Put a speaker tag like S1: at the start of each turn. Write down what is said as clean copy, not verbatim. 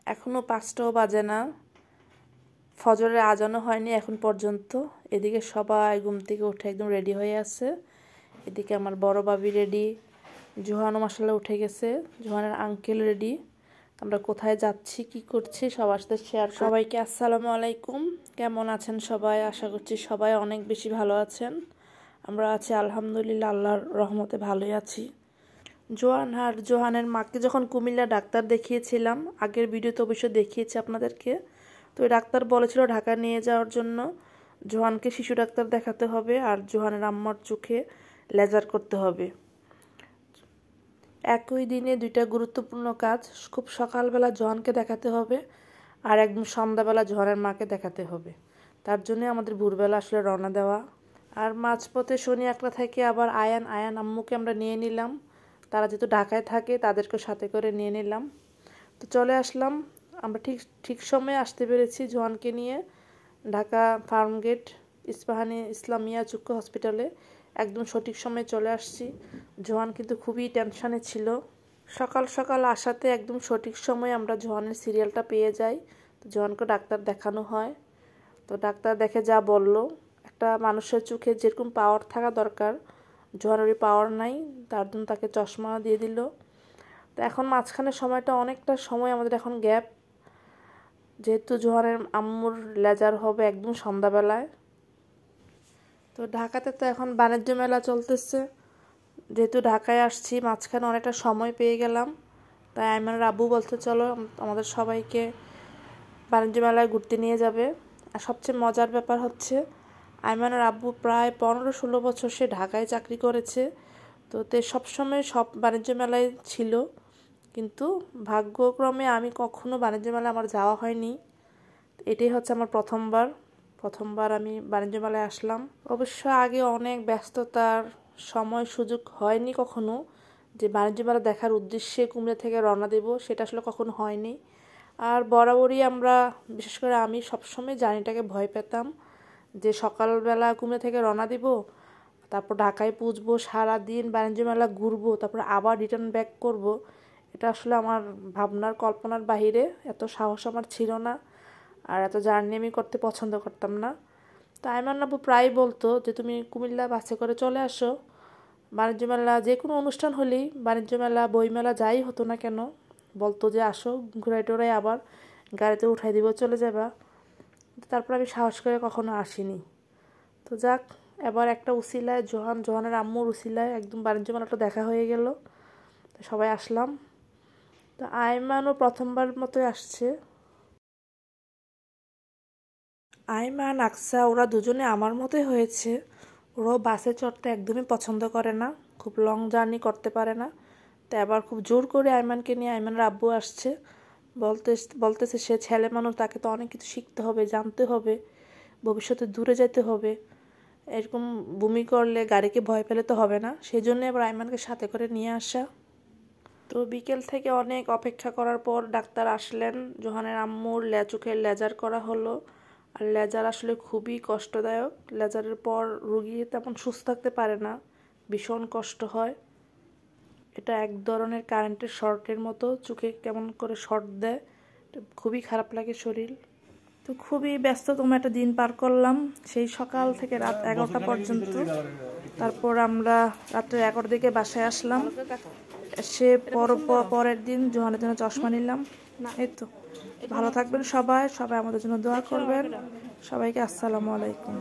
S1: এখনো 5টাও বাজে না, ফজরের আজানও হয়নি এখন পর্যন্ত। এদিকে সবাই ঘুম থেকে উঠে একদম রেডি হয়ে আছে। এদিকে আমার বড় ভাবি রেডি, জোহানও মাশাআল্লাহ উঠে গেছে, জোহানের আঙ্কেল রেডি। আমরা কোথায় যাচ্ছি কি করছি সবার সাথে শেয়ার। সবাইকে আসসালামু আলাইকুম, কেমন আছেন সবাই? আশা করছি সবাই অনেক বেশি ভালো আছেন। আমরা আছি আলহামদুলিল্লাহ, আল্লাহর রহমতে ভালোই আছি। জোহানের মাকে যখন কুমিল্লা ডাক্তার দেখিয়েছিলাম, আগের ভিডিওতে অবশ্যই দেখিয়েছি আপনাদেরকে। তো ওই ডাক্তার বলেছিল ঢাকা নিয়ে যাওয়ার জন্য। জোহানকে শিশু ডাক্তার দেখাতে হবে আর জোহানের আম্মার চোখে লেজার করতে হবে। একই দিনে দুইটা গুরুত্বপূর্ণ কাজ। খুব সকালবেলা জোহানকে দেখাতে হবে আর একদম সন্ধ্যাবেলা জোহানের মাকে দেখাতে হবে। তার জন্য আমাদের ভোরবেলা আসলে রওনা দেওয়া। আর মাঝপথে শনি আকরা থেকে আবার আয়ান আম্মুকে আমরা নিয়ে নিলাম। তারা যেহেতু ঢাকায় থাকে তাদেরকে সাথে করে নিয়ে নিলাম। তো চলে আসলাম, আমরা ঠিক সময়ে আসতে পেরেছি জোহানকে নিয়ে ঢাকা ফার্মগেট ইস্পাহানি ইসলামিয়া চক্ষু হসপিটালে। একদম সঠিক সময়ে চলে আসছি। জোহান কিন্তু খুবই টেনশানে ছিল। সকাল সকাল আসাতে একদম সঠিক সময়ে আমরা জোহানের সিরিয়ালটা পেয়ে যাই। তো জোহানকে ডাক্তার দেখানো হয়। তো ডাক্তার দেখে যা বলল, একটা মানুষের চোখে যেরকম পাওয়ার থাকা দরকার জোহানের ওই পাওয়ার নাই, তার জন্য তাকে চশমা দিয়ে দিল। তো এখন মাঝখানে সময়টা অনেকটা সময় আমাদের এখন গ্যাপ, যেহেতু জোহানের আম্মুর লেজার হবে একদম সন্ধ্যাবেলায়। তো ঢাকাতে তো এখন বাণিজ্য মেলা চলতেছে, যেহেতু ঢাকায় আসছি মাঝখানে অনেকটা সময় পেয়ে গেলাম। তাই আইমানের আব্বু বলতে চলো আমাদের সবাইকে বাণিজ্য মেলায় ঘুরতে নিয়ে যাবে। আর সবচেয়ে মজার ব্যাপার হচ্ছে আইমানের আব্বু প্রায় 15-16 বছর সে ঢাকায় চাকরি করেছে। তো সবসময় সব বাণিজ্য মেলায় ছিল, কিন্তু ভাগ্যক্রমে আমি কখনো বাণিজ্য মেলায় আমার যাওয়া হয়নি। এটাই হচ্ছে আমার প্রথমবার আমি বাণিজ্য মেলায় আসলাম। অবশ্য আগে অনেক ব্যস্ততার সময় সুযোগ হয়নি কখনো যে বাণিজ্য মেলা দেখার উদ্দেশ্যে কুমিল্লা থেকে রওনা দেব, সেটা আসলে কখনো হয়নি। আর বরাবরই আমরা, বিশেষ করে আমি সবসময় জার্নিটাকে ভয় পেতাম যে সকালবেলা কুমিল্লা থেকে রওনা দিব, তারপর ঢাকায় পৌঁছবো, সারাদিন বাণিজ্য মেলা ঘুরবো, তারপর আবার রিটার্ন ব্যাক করব। এটা আসলে আমার ভাবনার কল্পনার বাহিরে, এত সাহস আমার ছিল না আর এত জার্নি আমি করতে পছন্দ করতাম না। তো আইমান আব্বু প্রায় বলতো যে তুমি কুমিল্লা বাসে করে চলে আসো, বাণিজ্য মেলা যে কোনো অনুষ্ঠান হলেই, বাণিজ্য মেলা বইমেলা যাই হতো না কেন, বলতো যে আসো ঘুরাই টোরাই আবার গাড়িতে উঠাই দিব, চলে যাবা। তারপর আমি সাহস করে কখনো আসিনি। তো যাক, এবার একটা উসিলায় জোহানের আম্মুর উসিলায় একদম বাণিজ্য মেলাটা দেখা হয়ে গেল। তো সবাই আসলাম। তো আইমানও প্রথমবার মতোই আসছে। আইমান আকসা ওরা দুজনে আমার মতোই হয়েছে। ওরাও বাসে চড়তে একদমই পছন্দ করে না, খুব লং জার্নি করতে পারে না। তো এবার খুব জোর করে আইমানকে নিয়ে আইমানের আব্বু আসছে। বলতেছে সে ছেলে মানুষ, তাকে তো অনেক কিছু শিখতে হবে, জানতে হবে, ভবিষ্যতে দূরে যেতে হবে। এরকম বমি করলে গাড়িকে ভয় পেলে তো হবে না, সেই জন্য এবার আইমানকে সাথে করে নিয়ে আসা। তো বিকেল থেকে অনেক অপেক্ষা করার পর ডাক্তার আসলেন। জোহানের আম্মুর চোখের লেজার করা হলো। আর লেজার আসলে খুবই কষ্টদায়ক। লেজারের পর রুগী তেমন সুস্থ থাকতে পারে না, ভীষণ কষ্ট হয়। এটা এক ধরনের কারেন্টের শর্টের মতো, চোখে কেমন করে শর্ট দেয়, খুবই খারাপ লাগে শরীর। তো খুবই ব্যস্ততম একটা দিন পার করলাম, সেই সকাল থেকে রাত 11টা পর্যন্ত। তারপর আমরা রাত্রে 11টার দিকে বাসায় আসলাম। সে পরের দিন জোহানের জন্য চশমা নিলাম। এই তো, ভালো থাকবেন সবাই আমাদের জন্য দোয়া করবেন। সবাইকে আসসালামু আলাইকুম।